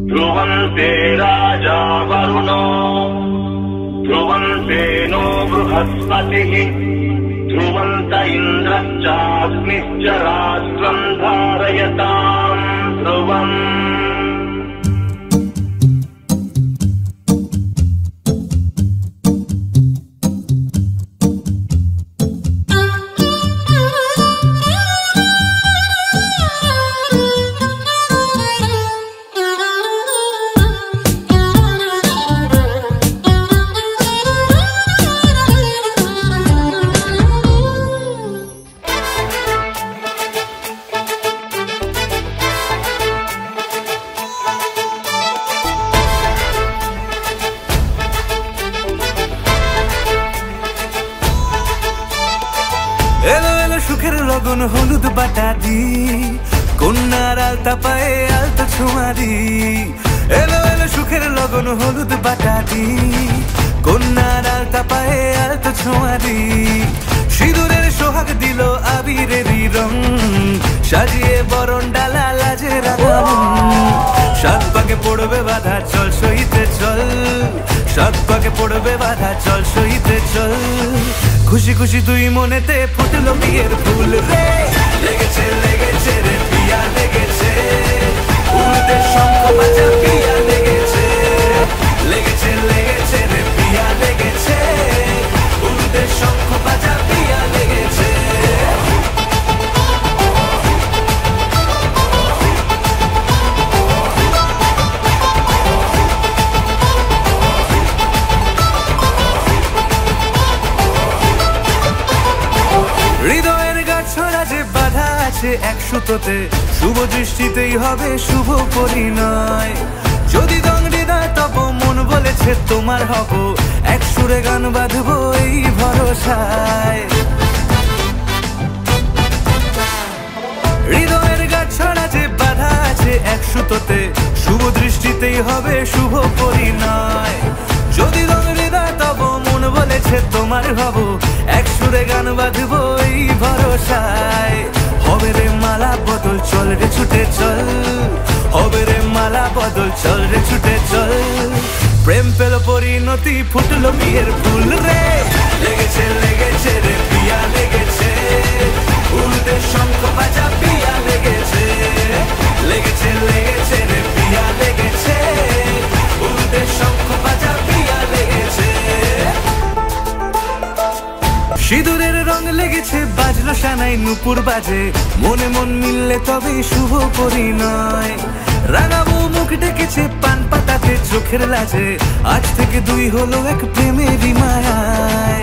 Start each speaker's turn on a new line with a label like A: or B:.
A: ध्रुवन्ते राजा वरुणो ध्रुवन्ते नो बृहस्पतिः ध्रुवन्त इन्द्रश्चाग्निश्च राष्ट्रम् धारयताम् ध्रुवम्।
B: এলো এলো সুখের লগন হলুদ বাটা দি কন্যার আলতা পায়ে আলতা ছোঁয়া দি। এলো এলো সুখের লগন হলুদ বাটা দি কন্যার আলতা পায়ে আলতা ছোঁয়া দি। সিঁদুরের সোহাগ দিল আবিরেরই রং সাজিয়ে বরণ ডালা লাজে রাগাম। সাত পাকে পড়বে বাধা চল সইতে চল, সাত পাকে পড়বে বাধা চল সইতে চল। খুশি খুশি তুই মনেতে ফুটলো বিয়ের ফুল রে, লেগেছে লেগেছে রে পিয়া লেগেছে, উলুদের শঙ্খ বাজা পিয়া লেগেছে, লেগেছে লেগেছে রে পিয়া লেগেছে, উলুদের শঙ্খ বাজা পিয়া লেগেছে। হৃদয়ের গাছড়া যে বাধা আছে এক সুতোতে, শুভ দৃষ্টিতেই হবে শুভ পরিণয়। যদি দংডিদার তব মন বলেছে তোমার হব, এক সুরে গান বাঁধবো এই ভরসায়। হৃদয়ের গাছড়া যে বাধা আছে এক সুতোতে, শুভ দৃষ্টিতেই হবে শুভ পরিণয়। যদি দংডিদার তব মন বলেছে তোমার হব, এক সুরে গান বাঁধবো এই ভরসায়। হবে রে মালা বদল চল রে ছুটে চল, হবে রে মালা বদল চল রে ছুটে চল। প্রেম পেল পরিণতি ফুটলো বিয়ের ফুল রে, লেগেছে লেগেছে রে পিয়া লেগেছে, উলুদের শঙ্খ বাজা পিয়া লেগেছে, লেগেছে লেগেছে রে পিয়া লেগেছে, উলুদের শঙ্খ বাজা পিয়া লেগেছে। সিঁদুরের রং লেগেছে বাজলো সানাই নুপুর বাজে, মনে মন মিললে তবে শুভ পরিণয়। রাঙাবো মুখ ডেকেছে পান পাতাতে চোখের লাজে, আজ থেকে দুই হলো এক প্রেমেরই মায়ায়।